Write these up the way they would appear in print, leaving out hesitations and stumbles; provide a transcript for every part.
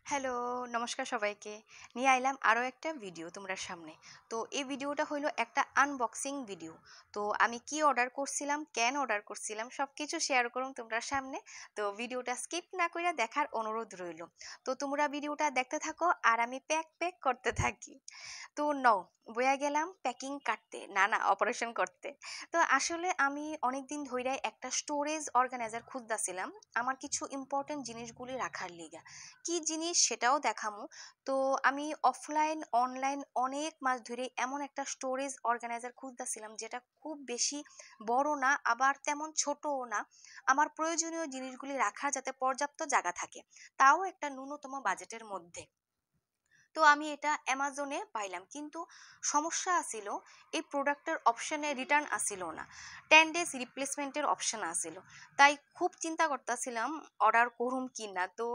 Hello, নমস্কার সবাইকে। নিয়ে আইলাম আরও একটা ভিডিও তোমরার সামনে। তো এই ভিডিওটা হইলো একটা আনবক্সিং ভিডিও। তো আমি কি অর্ডার করছিলাম, কেন অর্ডার করছিলাম সবকিছু শেয়ার করুম তোমরার সামনে। তো ভিডিওটা স্কিপ না কইরা দেখার অনুরোধ রইল। তো তোমরা ভিডিওটা দেখতে থাকো আর আমি প্যাক করতে থাকি। তো নও বইয়া গেলাম প্যাকিং কাটতে, না অপারেশন করতে। তো আসলে আমি অনেকদিন ধইরাই একটা স্টোরেজ অর্গানাইজার খুঁজতাছিলাম আমার কিছু ইম্পর্টেন্ট জিনিসগুলি রাখার লিগা। কি জিনিস সেটাও দেখামু। তো আমি অফলাইন অনলাইন অনেক মাস ধরে এমন একটা স্টোরেজ অর্গানাইজার খুঁজতেছিলাম যেটা খুব বেশি বড় না আবার তেমন ছোটও না, আমার প্রয়োজনীয় জিনিসগুলি রাখার যাতে পর্যাপ্ত জায়গা থাকে, তাও একটা ন্যূনতম বাজেটের মধ্যে। তো আমি এটা অ্যামাজনে পাইলাম, কিন্তু সমস্যা আছিল এই প্রোডাক্টের অপশনে রিটার্ন আসিল না, 10 days রিপ্লেসমেন্টের অপশন আসিল। তাই খুব চিন্তা করতেছিলাম অর্ডার করুম কি না। তো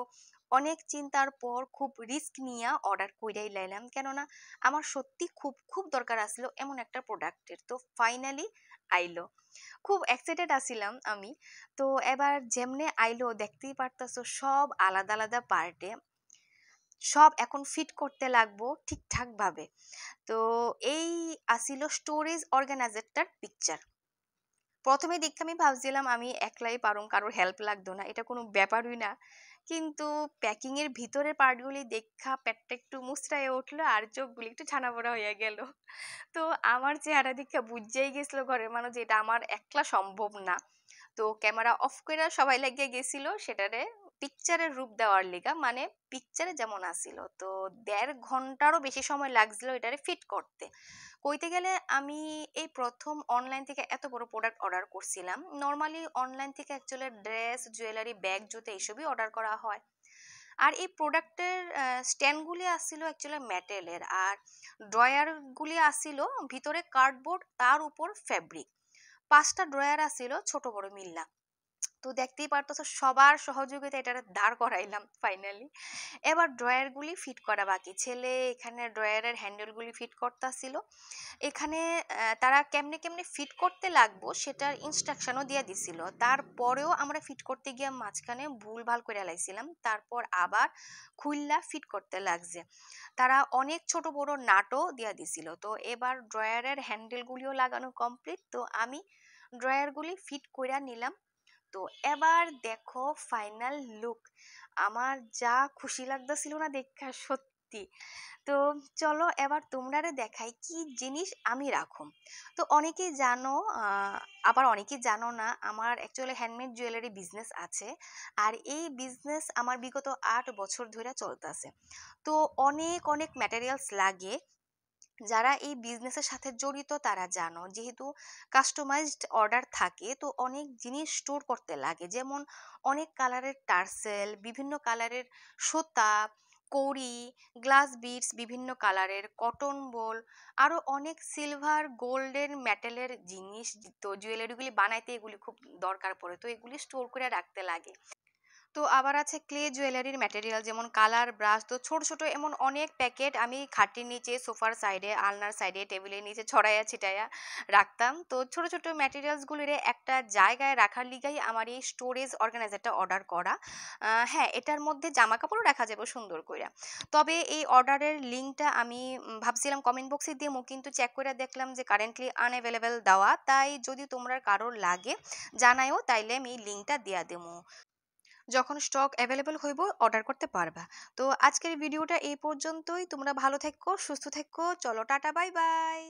অনেক চিন্তার পর খুব রিস্ক নিয়ে অর্ডার কইরাই লাইলাম, কেননা আমার সত্যি খুব খুব দরকার আসলো এমন একটা প্রোডাক্টের। তো ফাইনালি আইলো, খুব এক্সাইটেড আছিলাম আমি। তো এবার যেমনে আইলো দেখতেই পারতাছো সব আলাদা আলাদা পার্টে, সব এখন ফিট করতে লাগবো ঠিকঠাক ভাবে। তো এই আসিল স্টোরেজ অর্গানাইজারটার পিকচার। প্রথমে দেখে আমি ভাবছিলাম আমি একলাই পারুম, কারোর হেল্প লাগতো না, এটা কোনো ব্যাপারই না। কিন্তু প্যাকিং এর ভিতরের পার্টগুলি দেখা পেটটা একটু মুচড়াইয়া উঠলো আর চোখগুলি একটু ছানা বড়া হইয়া গেল। তো আমার চেহারা দেখে বুঝাই গেছিল ঘরের মানুষ যে এটা আমার একলা সম্ভব না। তো ক্যামেরা অফ করে সবাই লাগিয়ে গেছিল সেটারে পিকচারের রূপ দেওয়ার লিগা, মানে পিকচারে যেমন আসিল। তো 1.5 ঘন্টারও বেশি সময় লাগছিল এটারে ফিট করতে। কইতে গেলে আমি এই প্রথম অনলাইন থেকে এত বড় প্রোডাক্ট অর্ডার করছিলাম। নর্মালি অনলাইন থেকে অ্যাকচুয়ালি ড্রেস, জুয়েলারি, ব্যাগ, জুতো এইসবই অর্ডার করা হয়। আর এই প্রোডাক্টের স্ট্যান্ডগুলি আসছিল অ্যাকচুয়ালি মেটেলের, আর ড্রয়ারগুলি আসছিল ভিতরে কার্ডবোর্ড, তার উপর ফ্যাব্রিক। 5টা ড্রয়ার আসছিল ছোট বড় মিল্লা। তো দেখতেই পারতেছো সবার সহযোগিতা এটা দাঁড় করাইলাম ফাইনালি। এবার ড্রয়ার গুলি ফিট করা বাকি, ছেলে এখানে ড্রয়ারের হ্যান্ডেল গুলি ফিট করতেছিল। এখানে তারা কেমনে কেমনে ফিট করতে লাগবো সেটার ইনস্ট্রাকশনও দিয়ে দিছিল, তারপরেও আমরা ফিট করতে গিয়ে মাঝখানে ভুল ভাল করে লাইছিলাম, তারপর আবার খুললা ফিট করতে লাগছে। তারা অনেক ছোট বড় নাটও দিয়া দিছিল। তো এবার ড্রয়ারের হ্যান্ডেল গুলিও লাগানো কমপ্লিট। তো আমি ড্রয়ার গুলি ফিট কইরা নিলাম। তো এবার দেখো ফাইনাল লুক, আমার যা খুশি লাগতেছিল না দেখা সত্যি। তো চলো এবার তোমরারে দেখাই কি জিনিস আমি রাখুম। তো অনেকেই জানো, আবার অনেকেই জানো না, আমার অ্যাকচুয়ালি হ্যান্ডমেড জুয়েলারি বিজনেস আছে। আর এই বিজনেস আমার বিগত 8 বছর ধরে চলতেছে। তো অনেক অনেক ম্যাটেরিয়ালস লাগে, যারা এই বিজনেসের সাথে জড়িত তারা জানো। যেহেতু কাস্টমাইজড অর্ডার থাকে তো অনেক জিনিস স্টোর করতে লাগে, যেমন অনেক কালারের টার্সেল, বিভিন্ন কালারের সুতা, কড়ি, গ্লাস বিডস, বিভিন্ন কালারের কটন বল, আরো অনেক সিলভার গোল্ডেন মেটালের জিনিস। তো জুয়েলারিগুলি বানাইতে এগুলি খুব দরকার পড়ে, তো এগুলি স্টোর করে রাখতে লাগে। তো আবার আছে ক্লে জুয়েলারির ম্যাটেরিয়াল, যেমন কালার ব্রাশ। তো ছোট ছোট এমন অনেক প্যাকেট আমি খাটের নিচে, সোফার সাইডে, আলনার সাইডে, টেবিলের নিচে ছড়াইয়া ছিটাইয়া রাখতাম। তো ছোট ছোট ম্যাটেরিয়ালসগুলিরে একটা জায়গায় রাখার লিগাই আমার এই স্টোরেজ অর্গানাইজারটা অর্ডার করা। হ্যাঁ, এটার মধ্যে জামা কাপড়ও রাখা যাবে সুন্দর করে। তবে এই অর্ডারের লিঙ্কটা আমি ভাবছিলাম কমেন্ট বক্সে দিমু, কিন্তু চেক করে দেখলাম যে কারেন্টলি আনঅ্যাভেলেবেল দেওয়া। তাই যদি তোমরা কারোর লাগে জানাইও, তাইলে আমি লিঙ্কটা দিয়া দেবো। যখন স্টক অ্যাভেলেবল হইব অর্ডার করতে পারবা। তো আজকের ভিডিওটা এই পর্যন্তই। তোমরা ভালো থেকো, সুস্থ থেকো। চলো টাটা, বাই বাই।